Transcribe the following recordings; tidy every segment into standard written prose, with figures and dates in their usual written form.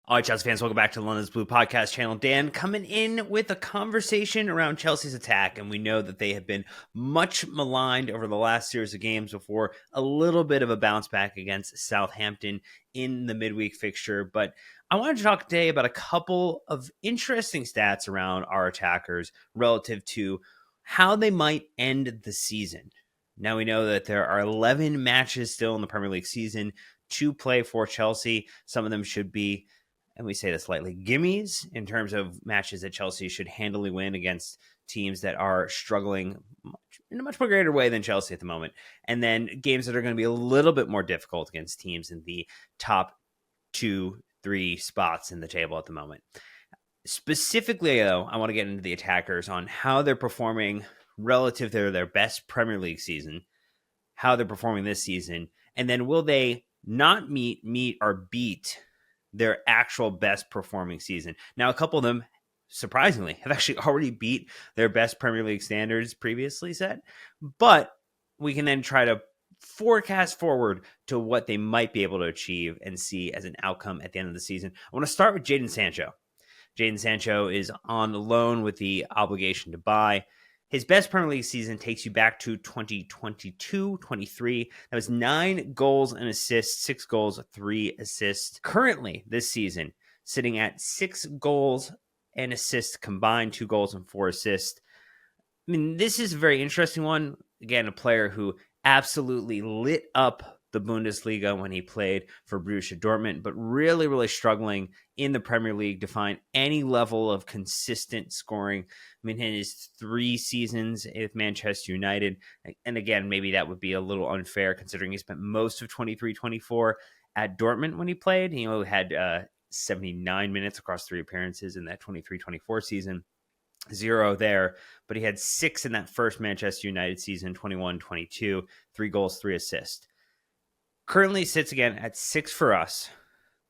All right, Chelsea fans, welcome back to the London's Blue Podcast channel. Dan coming in with a conversation around Chelsea's attack, and we know that they have been much maligned over the last series of games before a little bit of a bounce back against Southampton in the midweek fixture. But I wanted to talk today about a couple of interesting stats around our attackers relative to how they might end the season. Now we know that there are 11 matches still in the Premier League season to play for Chelsea. Some of them should be, and we say this lightly, gimmies in terms of matches that Chelsea should handily win against teams that are struggling in a much more greater way than Chelsea at the moment. And then games that are going to be a little bit more difficult against teams in the top 2-3 spots in the table at the moment. Specifically, though, I want to get into the attackers on how they're performing relative to their best Premier League season, how they're performing this season, and then will they not meet, or beat their actual best performing season. Now, a couple of them, surprisingly, have actually already beat their best Premier League standards previously set, but we can then try to forecast forward to what they might be able to achieve and see as an outcome at the end of the season. I want to start with Jadon Sancho. Jadon Sancho is on loan with the obligation to buy. His best Premier League season takes you back to 2022-23. That was 9 goals and assists, 6 goals, 3 assists. Currently, this season, sitting at 6 goals and assists combined, 2 goals and 4 assists. I mean, this is a very interesting one. Again, a player who absolutely lit up the Bundesliga when he played for Borussia Dortmund, but really, really struggling in the Premier League to find any level of consistent scoring. I mean, in his 3 seasons with Manchester United, and again, maybe that would be a little unfair considering he spent most of 23-24 at Dortmund when he played. He only had 79 minutes across 3 appearances in that 23-24 season. 0 there, but he had 6 in that first Manchester United season, 21-22, 3 goals, 3 assists. Currently sits again at 6 for us.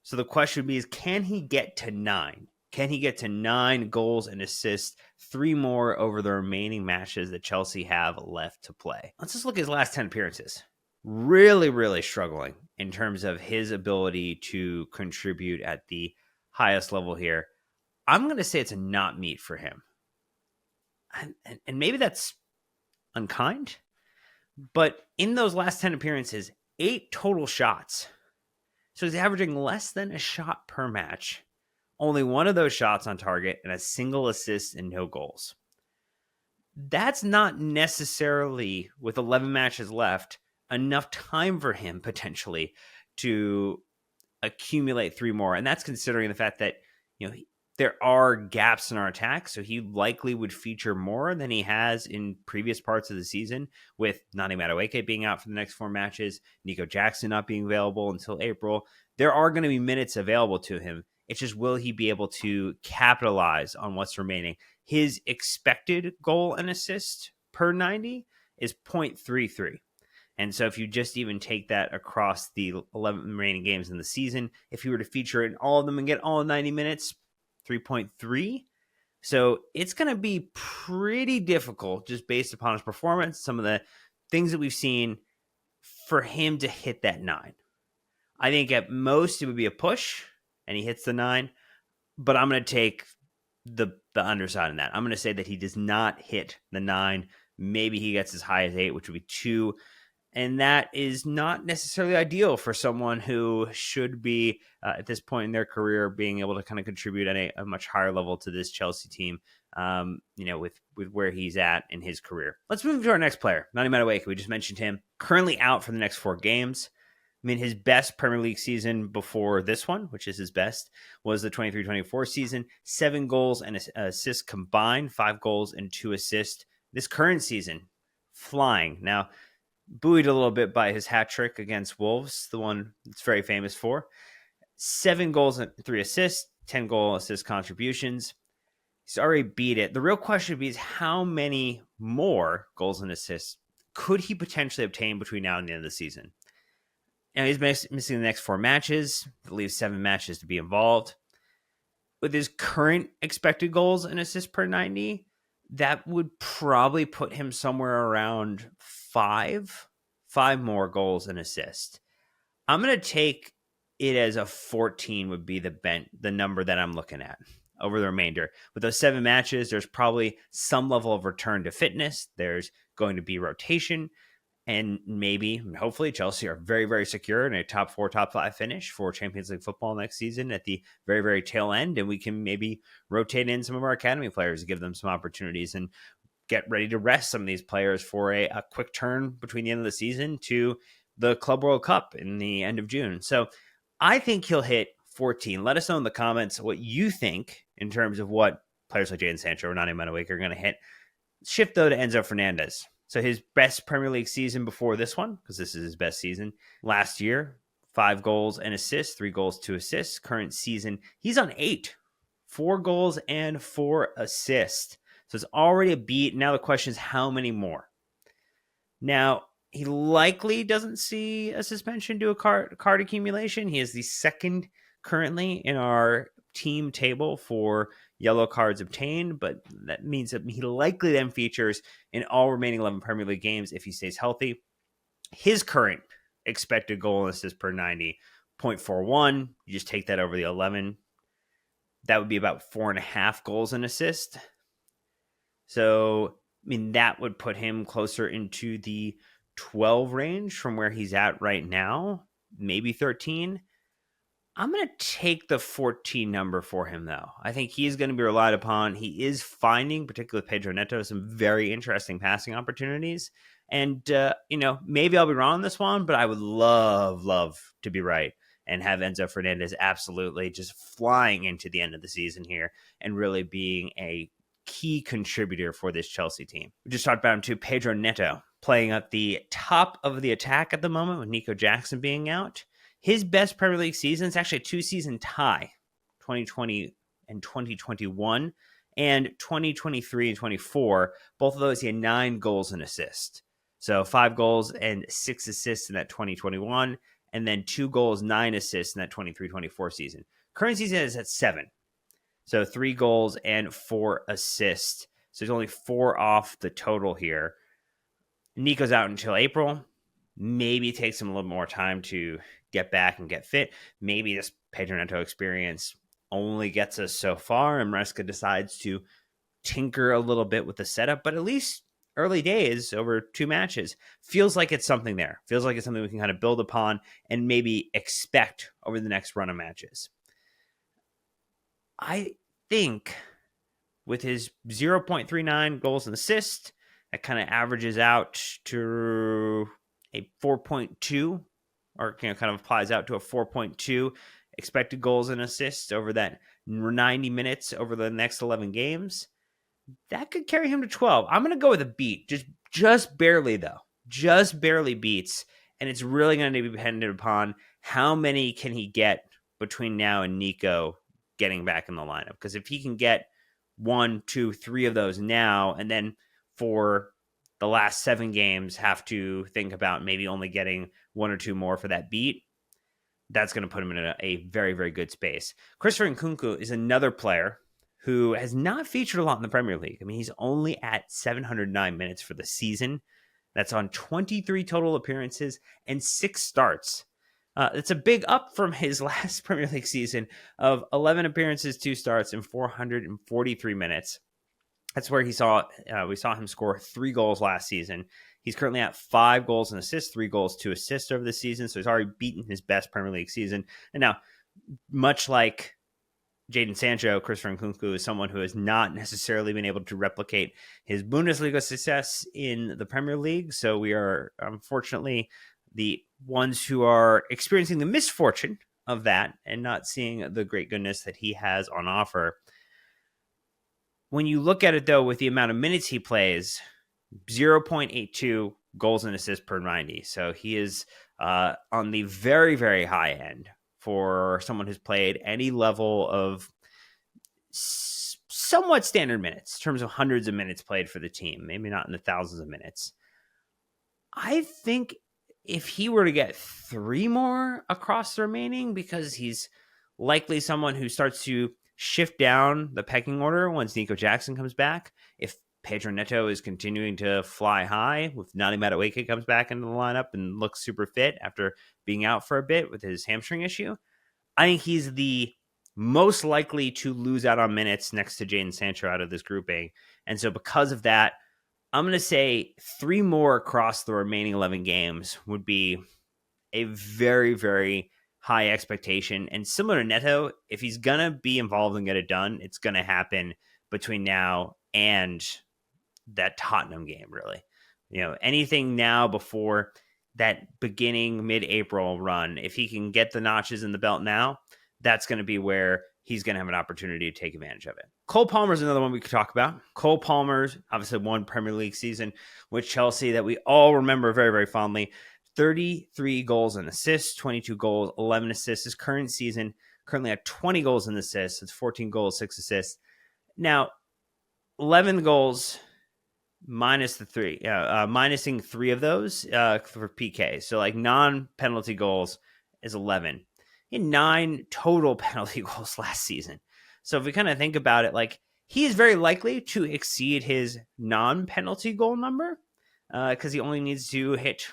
So the question would be, can he get to 9? Can he get to 9 goals and assists, 3 more over the remaining matches that Chelsea have left to play? Let's just look at his last 10 appearances. Really, really struggling in terms of his ability to contribute at the highest level here. I'm going to say it's a not meet for him. And maybe that's unkind, but in those last 10 appearances, 8 total shots. So he's averaging less than a shot per match. Only 1 of those shots on target and a single assist and no goals. That's not necessarily, with 11 matches left, enough time for him potentially to accumulate 3 more. And that's considering the fact that, there are gaps in our attack, so he likely would feature more than he has in previous parts of the season, with Noni Madueke being out for the next 4 matches, Nico Jackson not being available until April. There are going to be minutes available to him. It's just, will he be able to capitalize on what's remaining? His expected goal and assist per 90 is 0.33. And so if you just even take that across the 11 remaining games in the season, if he were to feature in all of them and get all 90 minutes, 3.3. So it's going to be pretty difficult just based upon his performance, some of the things that we've seen, for him to hit that 9. I think at most it would be a push and he hits the 9, but I'm going to take the underside in that. I'm going to say that he does not hit the 9. Maybe he gets as high as 8, which would be 2. And that is not necessarily ideal for someone who should be, at this point in their career, being able to kind of contribute at a much higher level to this Chelsea team, with where he's at in his career. Let's move to our next player, Noni Madueke. We just mentioned him. Currently out for the next 4 games. I mean, his best Premier League season before this one, which is his best, was the 23-24 season. 7 goals and assists combined, 5 goals and 2 assists. This current season, flying. Now, buoyed a little bit by his hat trick against Wolves, the one it's very famous for. 7 goals and 3 assists, 10 goal assist contributions. He's already beat it. The real question would be is how many more goals and assists could he potentially obtain between now and the end of the season? Now, he's missing the next 4 matches. That leaves 7 matches to be involved. With his current expected goals and assists per 90, that would probably put him somewhere around 5 more goals and assists. I'm going to take it as a 14 would be the number that I'm looking at over the remainder. With those 7 matches, there's probably some level of return to fitness. There's going to be rotation. And maybe, hopefully, Chelsea are very, very secure in a top 4, top 5 finish for Champions League football next season at the very, very tail end. And we can maybe rotate in some of our academy players to give them some opportunities and get ready to rest some of these players for a quick turn between the end of the season to the Club World Cup in the end of June. So I think he'll hit 14. Let us know in the comments what you think in terms of what players like Jadon Sancho or Noni Madueke are going to hit. Shift, though, to Enzo Fernandez. So his best Premier League season before this one, because this is his best season, last year, 5 goals and assists, 3 goals, 2 assists. Current season, he's on 8, 4 goals and 4 assists. So it's already a beat. Now the question is how many more? Now, he likely doesn't see a suspension due to card accumulation. He is the second currently in our team table for yellow cards obtained, but that means that he likely then features in all remaining 11 Premier League games if he stays healthy. His current expected goal and assist per 90, 0.41. You just take that over the 11. That would be about 4.5 goals and assists. So, I mean, that would put him closer into the 12 range from where he's at right now, maybe 13. I'm going to take the 14 number for him, though. I think he's going to be relied upon. He is finding, particularly with Pedro Neto, some very interesting passing opportunities. And, maybe I'll be wrong on this one, but I would love to be right and have Enzo Fernandez absolutely just flying into the end of the season here and really being a key contributor for this Chelsea team. We just talked about him too, Pedro Neto, playing at the top of the attack at the moment with Nico Jackson being out. His best Premier League season is actually a 2-season tie, 2020 and 2021, and 2023 and 24. Both of those, he had 9 goals and assists. So 5 goals and 6 assists in that 2021, and then 2 goals, 9 assists in that 23-24 season. Current season is at 7. So 3 goals and 4 assists. So he's only 4 off the total here. Nico's out until April. Maybe it takes him a little more time to get back and get fit. Maybe this Pedro Neto experience only gets us so far, and Maresca decides to tinker a little bit with the setup, but at least early days over 2 matches feels like it's something there. Feels like it's something we can kind of build upon and maybe expect over the next run of matches. I think with his 0.39 goals and assists, that kind of averages out to a 4.2, or kind of applies out to a 4.2 expected goals and assists over that 90 minutes over the next 11 games. That could carry him to 12. I'm going to go with a beat, just barely though, just barely beats, and it's really going to be dependent upon how many can he get between now and Nico getting back in the lineup. Because if he can get 1, 2, 3 of those now, and then for the last 7 games have to think about maybe only getting 1 or 2 more for that beat, that's going to put him in a very, very good space. Christopher Nkunku is another player who has not featured a lot in the Premier League. I mean, he's only at 709 minutes for the season. That's on 23 total appearances and 6 starts. It's a big up from his last Premier League season of 11 appearances, 2 starts, and 443 minutes. That's where we saw him score 3 goals last season. He's currently at 5 goals and assists, 3 goals, 2 assists over the season. So he's already beaten his best Premier League season. And now, much like Jadon Sancho, Christopher Nkunku is someone who has not necessarily been able to replicate his Bundesliga success in the Premier League. So we are, unfortunately, the ones who are experiencing the misfortune of that and not seeing the great goodness that he has on offer. When you look at it, though, with the amount of minutes he plays, 0.82 goals and assists per 90. So he is on the very, very high end for someone who's played any level of somewhat standard minutes in terms of hundreds of minutes played for the team, maybe not in the thousands of minutes. I think if he were to get 3 more across the remaining, because he's likely someone who starts to shift down the pecking order once Nico Jackson comes back. If Pedro Neto is continuing to fly high. With Noni Madueke comes back into the lineup and looks super fit after being out for a bit with his hamstring issue. I think he's the most likely to lose out on minutes next to Jadon Sancho out of this grouping. And so because of that, I'm going to say 3 more across the remaining 11 games would be a very, very high expectation. And similar to Neto, if he's going to be involved and get it done, it's going to happen between now and that Tottenham game, really. Anything now before that beginning mid-April run, if he can get the notches in the belt now, that's going to be where he's going to have an opportunity to take advantage of it. Cole Palmer is another one we could talk about. Cole Palmer's obviously won Premier League season with Chelsea that we all remember very, very fondly. 33 goals and assists, 22 goals, 11 assists. His current season currently at 20 goals and assists. It's 14 goals, 6 assists. Now, 11 goals minus the 3, minusing 3 of those for PK. So like non-penalty goals is 11. He had 9 total penalty goals last season. So if we kind of think about it, like he is very likely to exceed his non-penalty goal number because he only needs to hit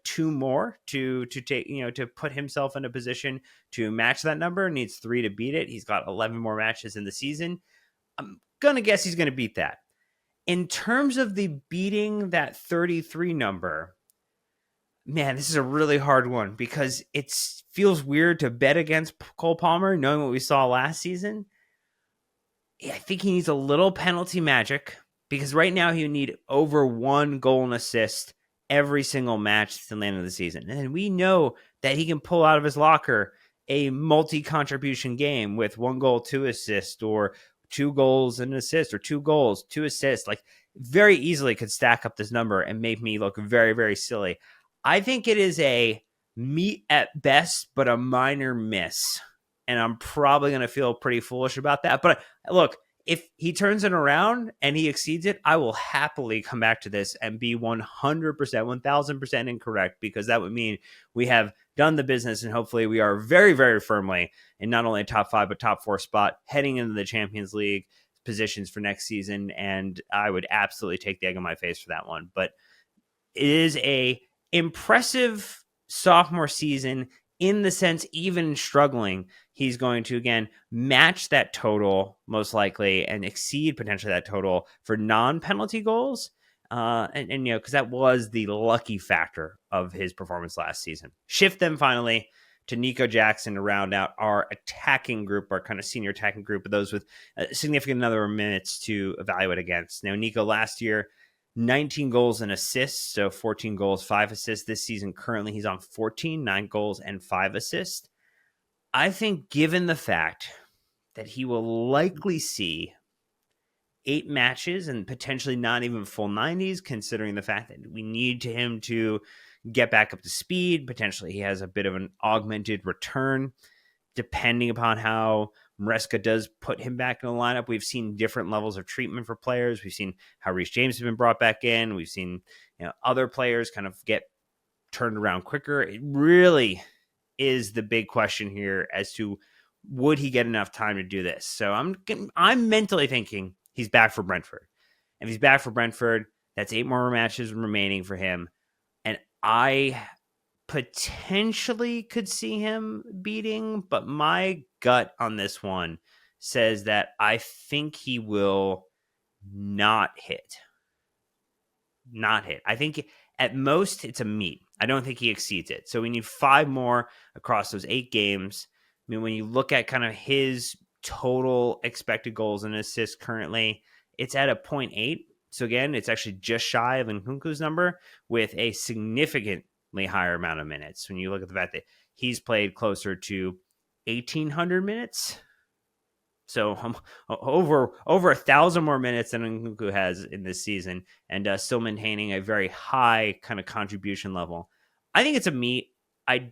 2 more to take, to put himself in a position to match that number. Needs 3 to beat it. He's got 11 more matches in the season. I'm going to guess he's going to beat that. In terms of the beating that 33 number, man, this is a really hard one because it feels weird to bet against Cole Palmer, knowing what we saw last season. I think he needs a little penalty magic because right now he would need over 1 goal and assist every single match till the end of the season. And we know that he can pull out of his locker a multi-contribution game with 1 goal, 2 assists, or 2 goals and an assist, or 2 goals, 2 assists. Like very easily could stack up this number and make me look very, very silly. I think it is a meet at best, but a minor miss. And I'm probably going to feel pretty foolish about that. But look, if he turns it around and he exceeds it, I will happily come back to this and be 100%, 1000% incorrect, because that would mean we have done the business and hopefully we are very, very firmly in not only a top 5, but top 4 spot heading into the Champions League positions for next season. And I would absolutely take the egg on my face for that one. But it is a impressive sophomore season in the sense, even struggling, he's going to, again, match that total most likely and exceed potentially that total for non-penalty goals. Because that was the lucky factor of his performance last season. Shift them finally to Nico Jackson to round out our attacking group, our kind of senior attacking group of those with a significant number of minutes to evaluate against. Now, Nico last year, 19 goals and assists, so 14 goals, 5 assists. This season, currently, he's on 14, 9 goals and 5 assists. I think given the fact that he will likely see 8 matches and potentially not even full 90s, considering the fact that we need him to get back up to speed. Potentially he has a bit of an augmented return, depending upon how Maresca does put him back in the lineup. We've seen different levels of treatment for players. We've seen how Reece James has been brought back in. We've seen other players kind of get turned around quicker. It really is the big question here as to would he get enough time to do this. So I'm mentally thinking he's back for Brentford. If he's back for Brentford, that's 8 more matches remaining for him. And I potentially could see him beating, but my gut on this one says that I think he will not hit. I think at most it's a meet. I don't think he exceeds it. So we need 5 more across those 8 games. I mean, when you look at kind of his total expected goals and assists currently, it's at a 0.8. So again, it's actually just shy of Nkunku's number with a significantly higher amount of minutes. When you look at the fact that he's played closer to 1,800 minutes, so over 1,000 more minutes than Nkunku has in this season, and still maintaining a very high kind of contribution level. I think it's a meet. I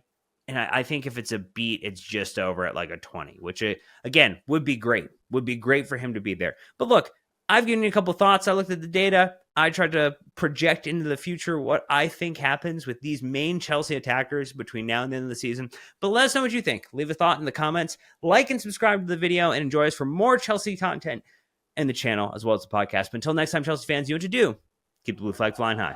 think if it's a beat, it's just over at like a 20, which again would be great. Would be great for him to be there. But look, I've given you a couple thoughts. I looked at the data. I tried to project into the future what I think happens with these main Chelsea attackers between now and the end of the season. But let us know what you think. Leave a thought in the comments. Like and subscribe to the video and enjoy us for more Chelsea content and the channel as well as the podcast. But until next time, Chelsea fans, you know what to do. Keep the blue flag flying high.